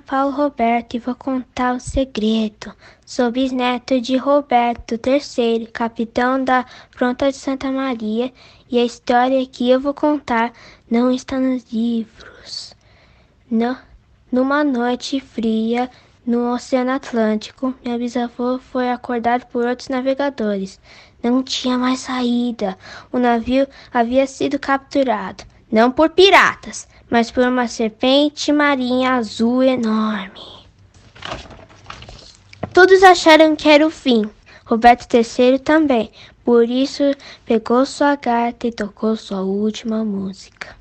Paulo Roberto e vou contar o segredo. Sou bisneto de Roberto III, capitão da Fronta de Santa Maria, e a história que eu vou contar não está nos livros. Numa noite fria, no Oceano Atlântico, minha bisavó foi acordada por outros navegadores. Não tinha mais saída. O navio havia sido capturado, não por piratas, mas por uma serpente marinha azul enorme. Todos acharam que era o fim. Roberto III também. Por isso, pegou sua gaita e tocou sua última música.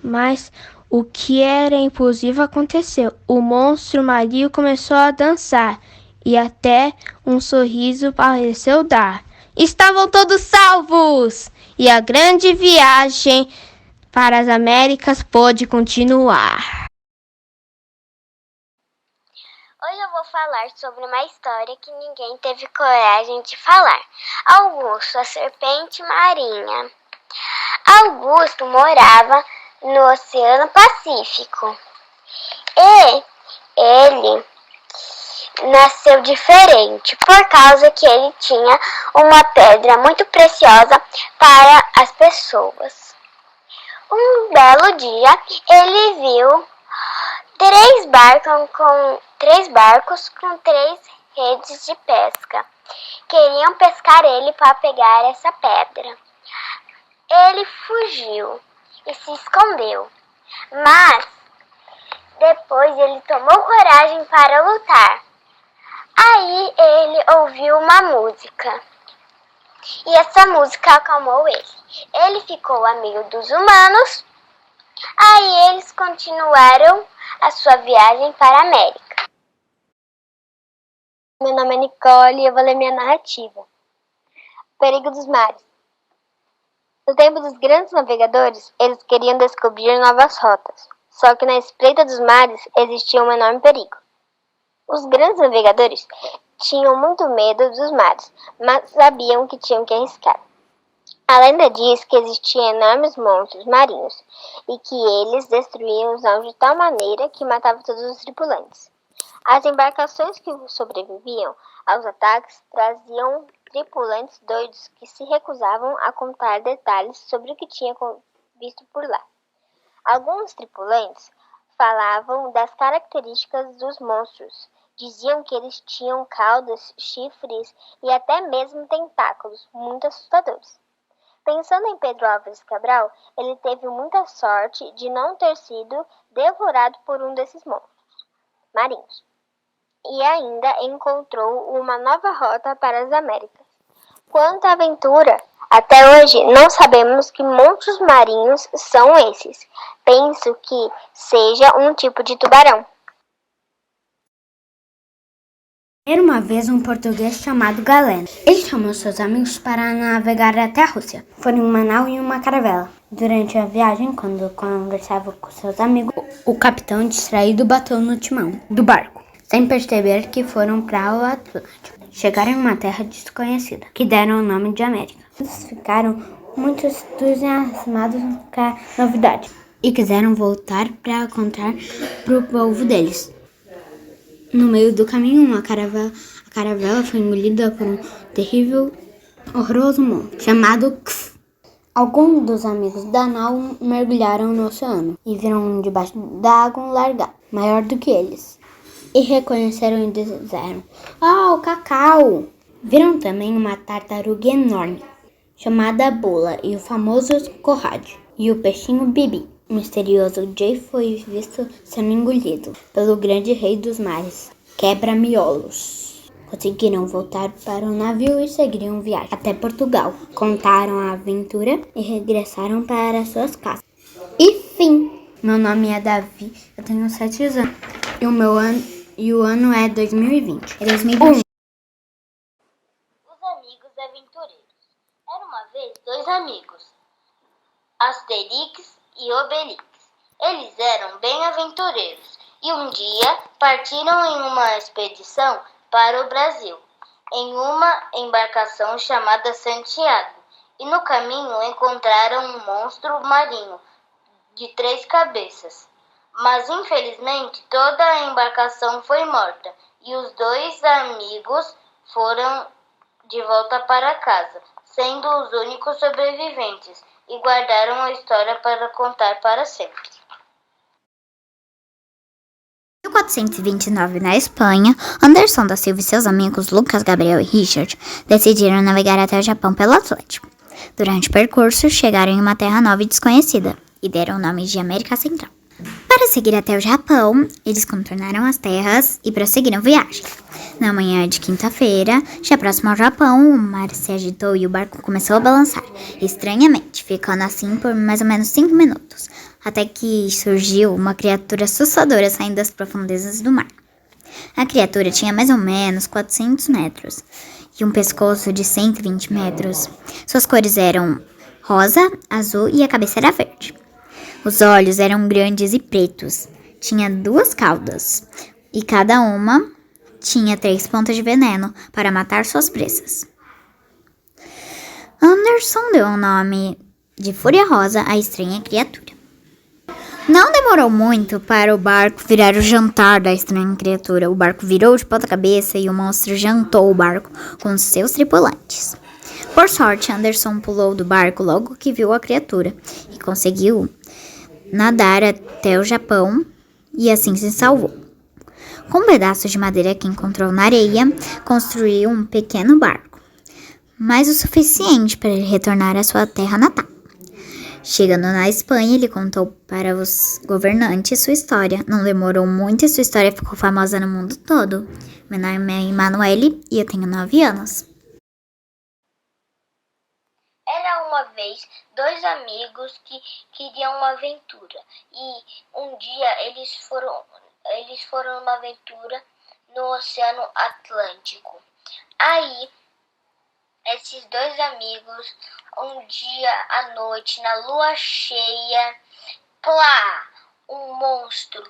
Mas o que era impossível aconteceu. O monstro marinho começou a dançar e até um sorriso pareceu dar. Estavam todos salvos! E a grande viagem para as Américas pôde continuar. Hoje eu vou falar sobre uma história que ninguém teve coragem de falar. Augusto, a serpente marinha. Augusto morava no Oceano Pacífico e ele nasceu diferente por causa que ele tinha uma pedra muito preciosa para as pessoas. Um belo dia ele viu três barcos com três redes de pesca. Queriam pescar ele para pegar essa pedra. Ele fugiu e se escondeu, mas depois ele tomou coragem para lutar. Aí ele ouviu uma música e essa música acalmou ele. Ele ficou amigo dos humanos. Aí eles continuaram a sua viagem para a América. Meu nome é Nicole e eu vou ler minha narrativa. O perigo dos mares. No tempo dos grandes navegadores, eles queriam descobrir novas rotas. Só que na espreita dos mares existia um enorme perigo. Os grandes navegadores tinham muito medo dos mares, mas sabiam que tinham que arriscar. A lenda diz que existiam enormes monstros marinhos e que eles destruíam os navios de tal maneira que matavam todos os tripulantes. As embarcações que sobreviviam aos ataques traziam tripulantes doidos que se recusavam a contar detalhes sobre o que tinham visto por lá. Alguns tripulantes falavam das características dos monstros. Diziam que eles tinham caudas, chifres e até mesmo tentáculos muito assustadores. Pensando em Pedro Álvares Cabral, ele teve muita sorte de não ter sido devorado por um desses monstros marinhos. E ainda encontrou uma nova rota para as Américas. Quanto à aventura, até hoje não sabemos que monstros marinhos são esses. Penso que seja um tipo de tubarão. Era uma vez um português chamado Galeno. Ele chamou seus amigos para navegar até a Rússia. Foram em uma nau e em uma caravela. Durante a viagem, quando conversava com seus amigos, o capitão, distraído, bateu no timão do barco, sem perceber que foram para o Atlântico. Chegaram em uma terra desconhecida, que deram o nome de América. Eles ficaram muito entusiasmados com a novidade e quiseram voltar para contar para o povo deles. No meio do caminho, a caravela foi engolida por um terrível, horroroso monstro chamado Kf. Alguns dos amigos da nau mergulharam no oceano e viram debaixo da água um lagarto maior do que eles. E reconheceram e disseram: "Ah, o cacau!" Viram também uma tartaruga enorme, chamada Bula, e o famoso Conrad, e o peixinho Bibi. O misterioso Jay foi visto sendo engolido pelo grande rei dos mares, Quebra-Miolos. Conseguiram voltar para o navio e seguiram viagem até Portugal. Contaram a aventura e regressaram para suas casas. E fim! Meu nome é Davi, eu tenho 7 anos e o ano é 2020. É 2021. Os amigos aventureiros. Era uma vez dois amigos, Asterix e Obelix. Eles eram bem aventureiros e um dia partiram em uma expedição para o Brasil, em uma embarcação chamada Santiago, e no caminho encontraram um monstro marinho de 3 cabeças, Mas infelizmente toda a embarcação foi morta e os 2 amigos foram de volta para casa, sendo os únicos sobreviventes, e guardaram a história para contar para sempre. Em 1429, na Espanha, Anderson da Silva e seus amigos Lucas, Gabriel e Richard decidiram navegar até o Japão pelo Atlântico. Durante o percurso, chegaram em uma terra nova e desconhecida, e deram o nome de América Central. Para seguir até o Japão, eles contornaram as terras e prosseguiram viagem. Na manhã de quinta-feira, já próximo ao Japão, o mar se agitou e o barco começou a balançar, estranhamente, ficando assim por mais ou menos 5 minutos, até que surgiu uma criatura assustadora saindo das profundezas do mar. A criatura tinha mais ou menos 400 metros e um pescoço de 120 metros. Suas cores eram rosa, azul e a cabeça era verde. Os olhos eram grandes e pretos. Tinha 2 caudas e cada uma tinha 3 pontas de veneno para matar suas presas. Anderson deu o nome de Fúria Rosa à estranha criatura. Não demorou muito para o barco virar o jantar da estranha criatura. O barco virou de ponta cabeça e o monstro jantou o barco com seus tripulantes. Por sorte, Anderson pulou do barco logo que viu a criatura e conseguiu nadar até o Japão e assim se salvou. Com um pedaço de madeira que encontrou na areia, construiu um pequeno barco, mas o suficiente para ele retornar à sua terra natal. Chegando na Espanha, ele contou para os governantes sua história. Não demorou muito e sua história ficou famosa no mundo todo. Meu nome é Emanuele e eu tenho 9 anos. Era uma vez 2 amigos que queriam uma aventura e um dia eles foram numa aventura no Oceano Atlântico. Aí, esses 2 amigos, um dia à noite, na lua cheia, plá, um monstro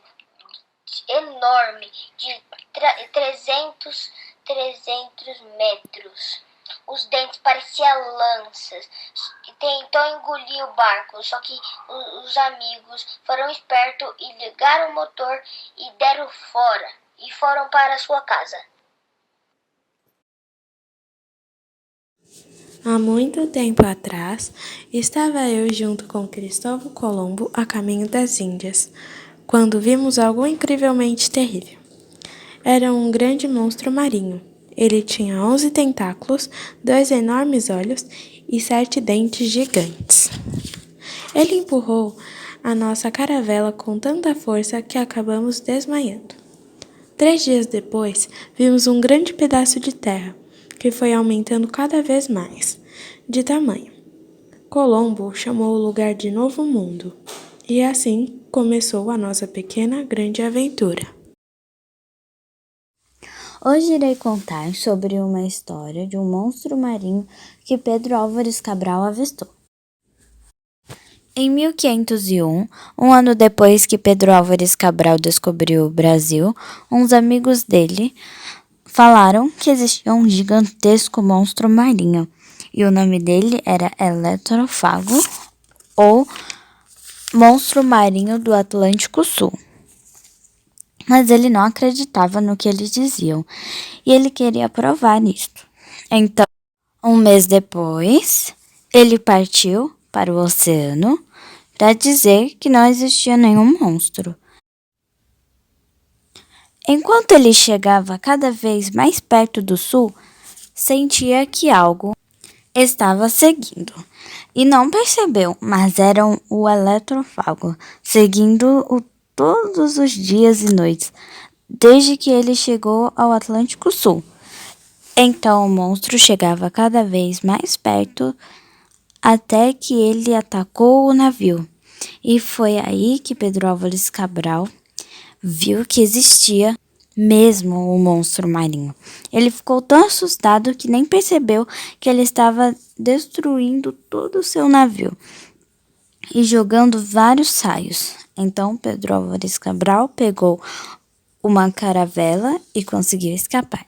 enorme de 300 metros. Os dentes pareciam lanças. Tentou engolir o barco, só que os amigos foram espertos e ligaram o motor e deram fora. E foram para sua casa. Há muito tempo atrás, estava eu junto com Cristóvão Colombo a caminho das Índias, quando vimos algo incrivelmente terrível. Era um grande monstro marinho. Ele tinha 11 tentáculos, 2 enormes olhos e 7 dentes gigantes. Ele empurrou a nossa caravela com tanta força que acabamos desmaiando. 3 dias depois, vimos um grande pedaço de terra, que foi aumentando cada vez mais de tamanho. Colombo chamou o lugar de Novo Mundo, e assim começou a nossa pequena grande aventura. Hoje irei contar sobre uma história de um monstro marinho que Pedro Álvares Cabral avistou. Em 1501, um ano depois que Pedro Álvares Cabral descobriu o Brasil, uns amigos dele falaram que existia um gigantesco monstro marinho e o nome dele era Eletrofago ou Monstro Marinho do Atlântico Sul. Mas ele não acreditava no que eles diziam e ele queria provar isto. Então, um mês depois, ele partiu para o oceano para dizer que não existia nenhum monstro. Enquanto ele chegava cada vez mais perto do sul, sentia que algo estava seguindo. E não percebeu, mas era o eletrofago, seguindo-o todos os dias e noites, desde que ele chegou ao Atlântico Sul. Então o monstro chegava cada vez mais perto, até que ele atacou o navio. E foi aí que Pedro Álvares Cabral viu que existia mesmo o monstro marinho. Ele ficou tão assustado que nem percebeu que ele estava destruindo todo o seu navio e jogando vários saios. Então Pedro Álvares Cabral pegou uma caravela e conseguiu escapar.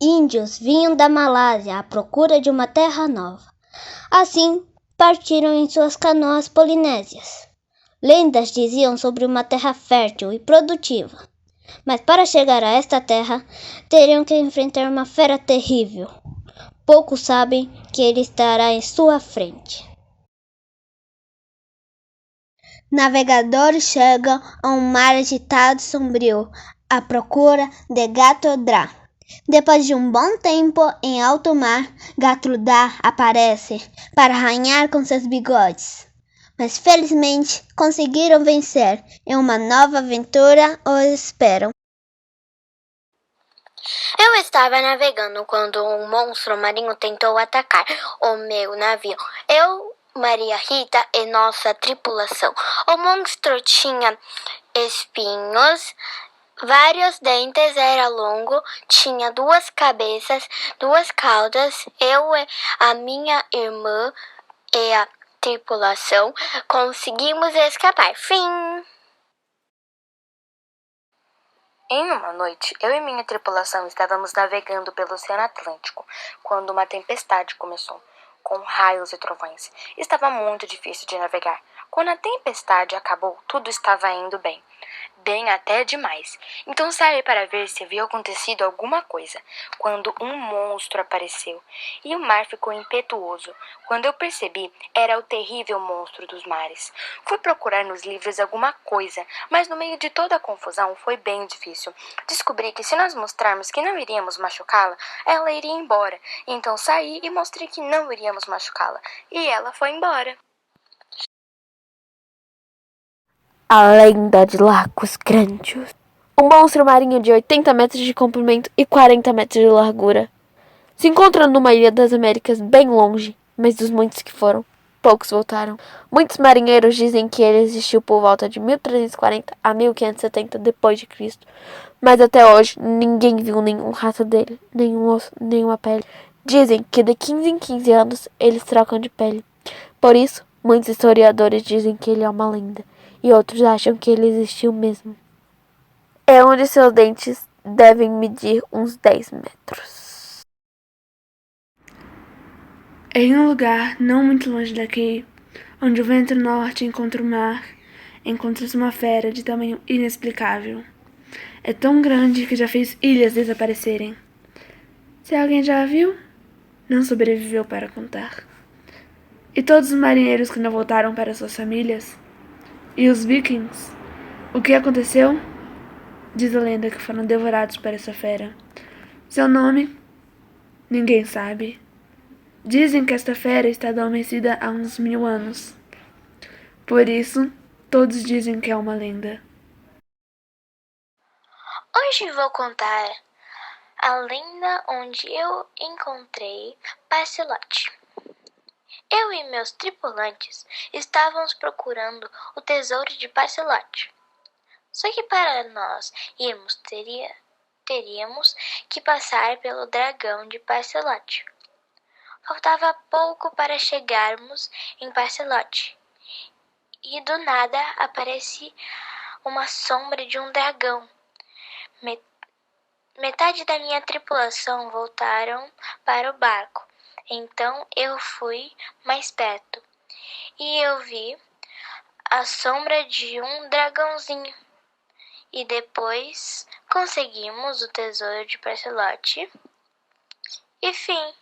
Índios vinham da Malásia à procura de uma terra nova. Assim, partiram em suas canoas polinésias. Lendas diziam sobre uma terra fértil e produtiva, mas para chegar a esta terra, teriam que enfrentar uma fera terrível. Poucos sabem que ele estará em sua frente. Navegadores chegam a um mar agitado e sombrio, à procura de Gatodrá. Depois de um bom tempo em alto mar, Gatodrá aparece para arranhar com seus bigodes. Mas felizmente conseguiram vencer e uma nova aventura os espera. Eu estava navegando quando um monstro marinho tentou atacar o meu navio. Eu, Maria Rita e nossa tripulação. O monstro tinha espinhos, vários dentes, era longo, tinha 2 cabeças, 2 caudas. Eu e a minha irmã e a tripulação conseguimos escapar. Fim. Em uma noite, eu e minha tripulação estávamos navegando pelo Oceano Atlântico, quando uma tempestade começou, com raios e trovões. Estava muito difícil de navegar. Quando a tempestade acabou, tudo estava indo bem. Bem até demais. Então saí para ver se havia acontecido alguma coisa, quando um monstro apareceu, e o mar ficou impetuoso. Quando eu percebi, era o terrível monstro dos mares. Fui procurar nos livros alguma coisa, mas no meio de toda a confusão foi bem difícil. Descobri que se nós mostrarmos que não iríamos machucá-la, ela iria embora. Então saí e mostrei que não iríamos machucá-la, e ela foi embora. A lenda de Lagos Grandios. Um monstro marinho de 80 metros de comprimento e 40 metros de largura. Se encontra numa ilha das Américas bem longe, mas dos muitos que foram, poucos voltaram. Muitos marinheiros dizem que ele existiu por volta de 1340 a 1570 d.C., mas até hoje ninguém viu nenhum rato dele, nenhum osso, nenhuma pele. Dizem que de 15 em 15 anos eles trocam de pele. Por isso, muitos historiadores dizem que ele é uma lenda, e outros acham que ele existiu mesmo. É onde seus dentes devem medir uns 10 metros. Em um lugar não muito longe daqui, onde o vento norte encontra o mar, encontra-se uma fera de tamanho inexplicável. É tão grande que já fez ilhas desaparecerem. Se alguém já a viu, não sobreviveu para contar. E todos os marinheiros que não voltaram para suas famílias? E os vikings? O que aconteceu? Diz a lenda que foram devorados por essa fera. Seu nome? Ninguém sabe. Dizem que esta fera está adormecida há uns 1000 anos. Por isso, todos dizem que é uma lenda. Hoje vou contar a lenda onde eu encontrei Parcelote. Eu e meus tripulantes estávamos procurando o tesouro de Parcelote. Só que para nós irmos teríamos que passar pelo dragão de Parcelote. Faltava pouco para chegarmos em Parcelote. E do nada aparece uma sombra de um dragão. Metade da minha tripulação voltaram para o barco. Então eu fui mais perto e eu vi a sombra de um dragãozinho. E depois conseguimos o tesouro de Parcelote. E fim.